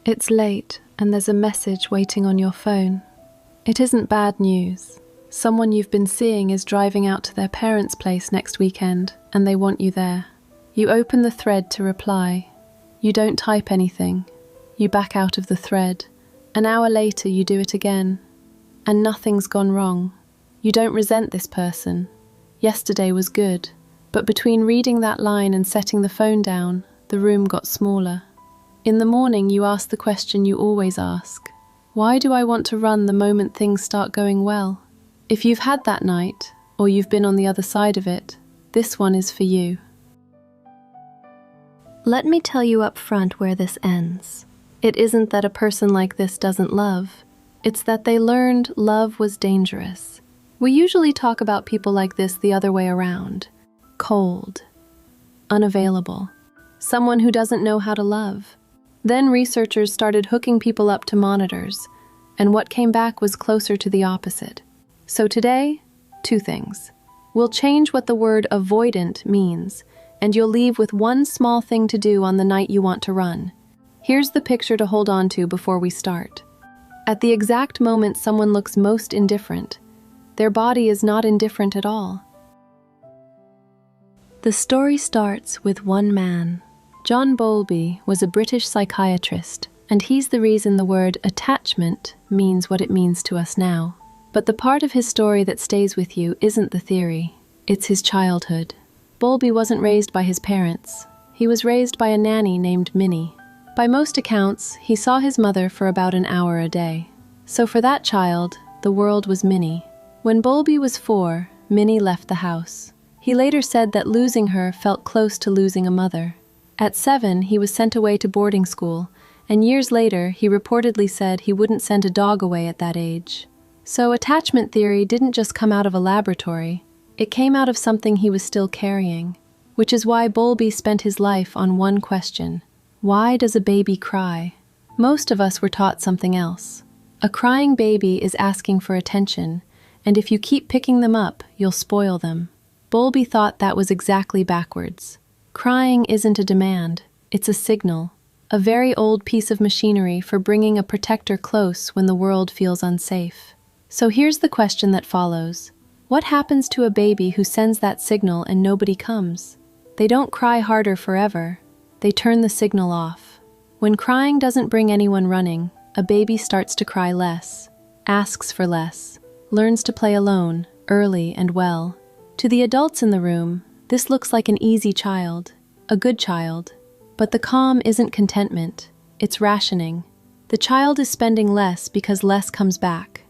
It's late, and there's a message waiting on your phone. It isn't bad news. Someone you've been seeing is driving out to their parents' place next weekend, and they want you there. You open the thread to reply. You don't type anything. You back out of the thread. An hour later, you do it again. And nothing's gone wrong. You don't resent this person. Yesterday was good. But between reading that line and setting the phone down, the room got smaller. In the morning, you ask the question you always ask. Why do I want to run the moment things start going well? If you've had that night, or you've been on the other side of it, this one is for you. Let me tell you up front where this ends. It isn't that a person like this doesn't love. It's that they learned love was dangerous. We usually talk about people like this the other way around. Cold. Unavailable. Someone who doesn't know how to love. Then researchers started hooking people up to monitors, and what came back was closer to the opposite. So today, 2 things. We'll change what the word avoidant means, and you'll leave with one small thing to do on the night you want to run. Here's the picture to hold on to before we start. At the exact moment someone looks most indifferent, their body is not indifferent at all. The story starts with one man. John Bowlby was a British psychiatrist, and he's the reason the word attachment means what it means to us now. But the part of his story that stays with you isn't the theory, it's his childhood. Bowlby wasn't raised by his parents. He was raised by a nanny named Minnie. By most accounts, he saw his mother for about an hour a day. So for that child, the world was Minnie. When Bowlby was 4, Minnie left the house. He later said that losing her felt close to losing a mother. At 7, he was sent away to boarding school, and years later, he reportedly said he wouldn't send a dog away at that age. So attachment theory didn't just come out of a laboratory, it came out of something he was still carrying, which is why Bowlby spent his life on one question: why does a baby cry? Most of us were taught something else. A crying baby is asking for attention, and if you keep picking them up, you'll spoil them. Bowlby thought that was exactly backwards. Crying isn't a demand, it's a signal, a very old piece of machinery for bringing a protector close when the world feels unsafe. So here's the question that follows. What happens to a baby who sends that signal and nobody comes? They don't cry harder forever. They turn the signal off. When crying doesn't bring anyone running, a baby starts to cry less, asks for less, learns to play alone, early and well. To the adults in the room, this looks like an easy child, a good child. But the calm isn't contentment, it's rationing. The child is spending less because less comes back.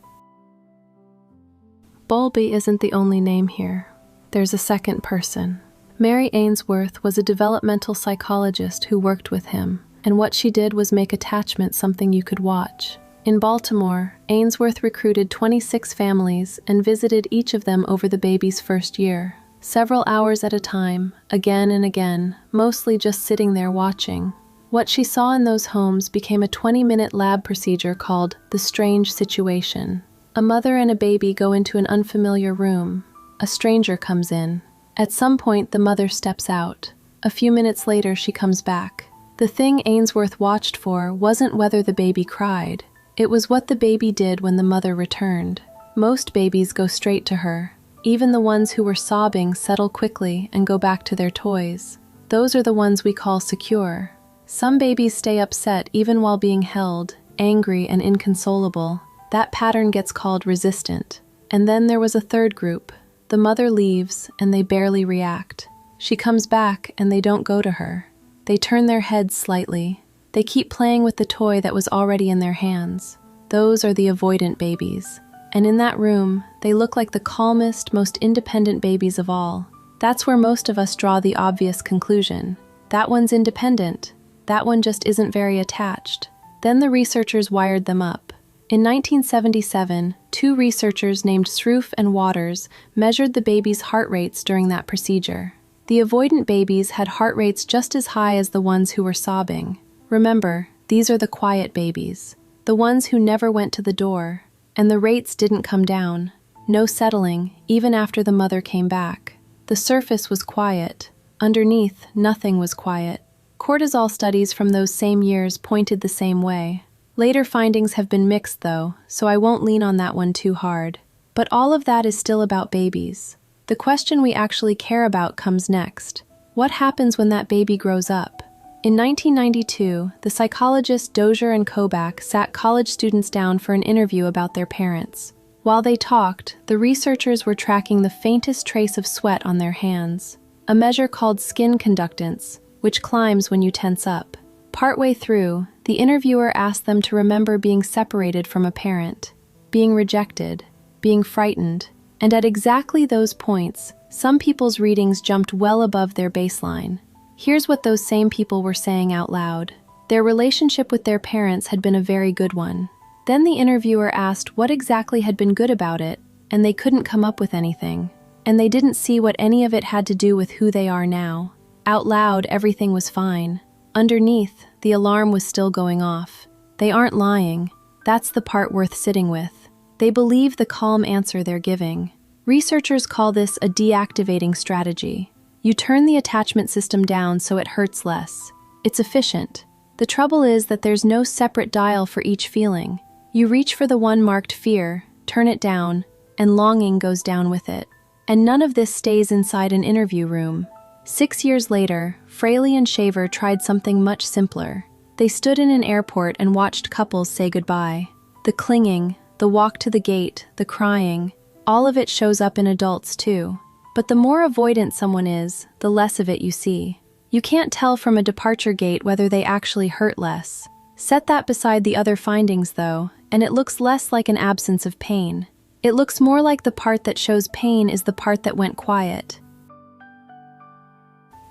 Bowlby isn't the only name here. There's a second person. Mary Ainsworth was a developmental psychologist who worked with him, and what she did was make attachment something you could watch. In Baltimore, Ainsworth recruited 26 families and visited each of them over the baby's first year. Several hours at a time, again and again, mostly just sitting there watching. What she saw in those homes became a 20-minute lab procedure called the strange situation. A mother and a baby go into an unfamiliar room. A stranger comes in. At some point, the mother steps out. A few minutes later, she comes back. The thing Ainsworth watched for wasn't whether the baby cried. It was what the baby did when the mother returned. Most babies go straight to her. Even the ones who were sobbing settle quickly and go back to their toys. Those are the ones we call secure. Some babies stay upset even while being held, angry and inconsolable. That pattern gets called resistant. And then there was a third group. The mother leaves and they barely react. She comes back and they don't go to her. They turn their heads slightly. They keep playing with the toy that was already in their hands. Those are the avoidant babies. And in that room, they look like the calmest, most independent babies of all. That's where most of us draw the obvious conclusion. That one's independent. That one just isn't very attached. Then the researchers wired them up. In 1977, 2 researchers named Sroufe and Waters measured the babies' heart rates during that procedure. The avoidant babies had heart rates just as high as the ones who were sobbing. Remember, these are the quiet babies, the ones who never went to the door. And the rates didn't come down. No settling, even after the mother came back. The surface was quiet. Underneath, nothing was quiet. Cortisol studies from those same years pointed the same way. Later findings have been mixed though, so I won't lean on that one too hard. But all of that is still about babies. The question we actually care about comes next. What happens when that baby grows up? In 1992, the psychologists Dozier and Kobach sat college students down for an interview about their parents. While they talked, the researchers were tracking the faintest trace of sweat on their hands, a measure called skin conductance, which climbs when you tense up. Partway through, the interviewer asked them to remember being separated from a parent, being rejected, being frightened, and at exactly those points, some people's readings jumped well above their baseline. Here's what those same people were saying out loud. Their relationship with their parents had been a very good one. Then the interviewer asked what exactly had been good about it, and they couldn't come up with anything. And they didn't see what any of it had to do with who they are now. Out loud, everything was fine. Underneath, the alarm was still going off. They aren't lying. That's the part worth sitting with. They believe the calm answer they're giving. Researchers call this a deactivating strategy. You turn the attachment system down so it hurts less. It's efficient. The trouble is that there's no separate dial for each feeling. You reach for the one marked fear, turn it down, and longing goes down with it. And none of this stays inside an interview room. 6 years later, Fraley and Shaver tried something much simpler. They stood in an airport and watched couples say goodbye. The clinging, the walk to the gate, the crying, all of it shows up in adults too. But the more avoidant someone is, the less of it you see. You can't tell from a departure gate whether they actually hurt less. Set that beside the other findings though, and it looks less like an absence of pain. It looks more like the part that shows pain is the part that went quiet.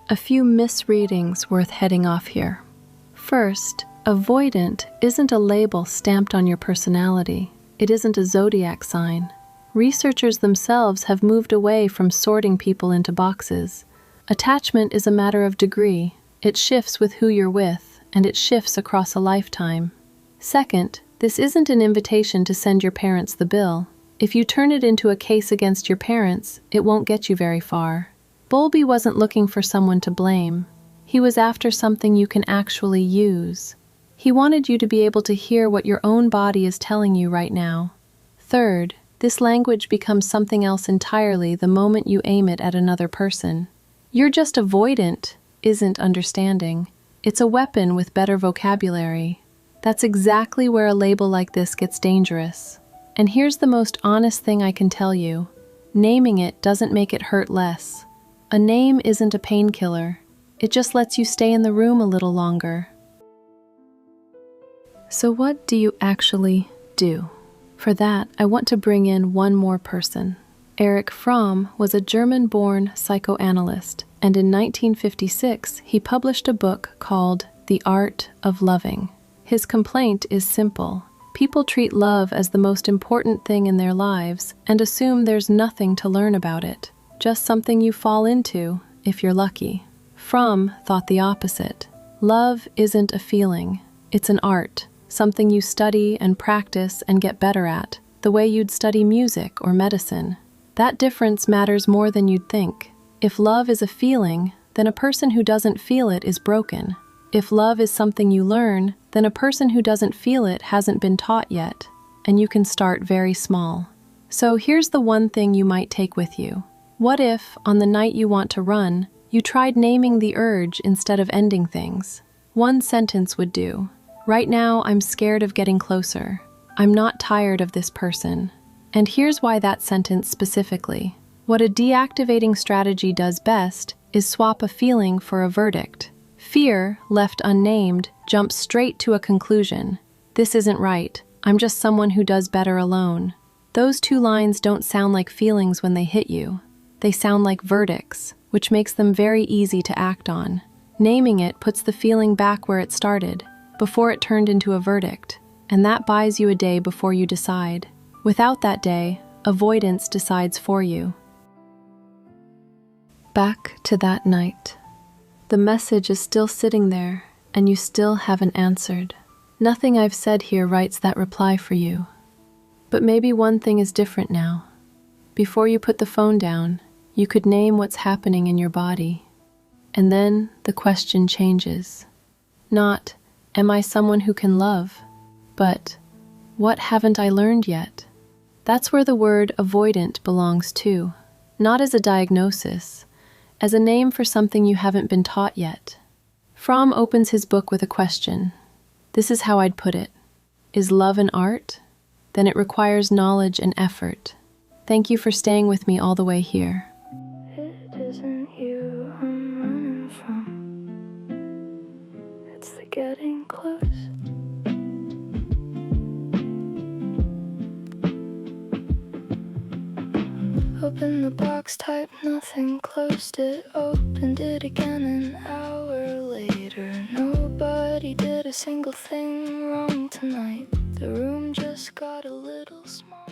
A few misreadings worth heading off here. First, avoidant isn't a label stamped on your personality. It isn't a zodiac sign. Researchers themselves have moved away from sorting people into boxes. Attachment is a matter of degree. It shifts with who you're with, and it shifts across a lifetime. Second, this isn't an invitation to send your parents the bill. If you turn it into a case against your parents, it won't get you very far. Bowlby wasn't looking for someone to blame. He was after something you can actually use. He wanted you to be able to hear what your own body is telling you right now. Third, this language becomes something else entirely the moment you aim it at another person. You're just avoidant isn't understanding. It's a weapon with better vocabulary. That's exactly where a label like this gets dangerous. And here's the most honest thing I can tell you. Naming it doesn't make it hurt less. A name isn't a painkiller. It just lets you stay in the room a little longer. So what do you actually do? For that, I want to bring in one more person. Erich Fromm was a German-born psychoanalyst, and in 1956 he published a book called The Art of Loving. His complaint is simple. People treat love as the most important thing in their lives and assume there's nothing to learn about it. Just something you fall into, if you're lucky. Fromm thought the opposite. Love isn't a feeling, it's an art, something you study and practice and get better at, the way you'd study music or medicine. That difference matters more than you'd think. If love is a feeling, then a person who doesn't feel it is broken. If love is something you learn, then a person who doesn't feel it hasn't been taught yet, and you can start very small. So here's the one thing you might take with you. What if, on the night you want to run, you tried naming the urge instead of ending things? One sentence would do. Right now, I'm scared of getting closer. I'm not tired of this person. And here's why that sentence specifically. What a deactivating strategy does best is swap a feeling for a verdict. Fear, left unnamed, jumps straight to a conclusion. This isn't right. I'm just someone who does better alone. Those two lines don't sound like feelings when they hit you. They sound like verdicts, which makes them very easy to act on. Naming it puts the feeling back where it started, before it turned into a verdict, and that buys you a day before you decide. Without that day, avoidance decides for you. Back to that night. The message is still sitting there, and you still haven't answered. Nothing I've said here writes that reply for you. But maybe one thing is different now. Before you put the phone down, you could name what's happening in your body. And then the question changes. Not, am I someone who can love? But, what haven't I learned yet? That's where the word avoidant belongs too. Not as a diagnosis, as a name for something you haven't been taught yet. Fromm opens his book with a question. This is how I'd put it. Is love an art? Then it requires knowledge and effort. Thank you for staying with me all the way here. It isn't you I'm running from. It's the getting close. Opened the box, typed nothing, closed it, opened it again an hour later. Nobody did a single thing wrong tonight. The room just got a little small.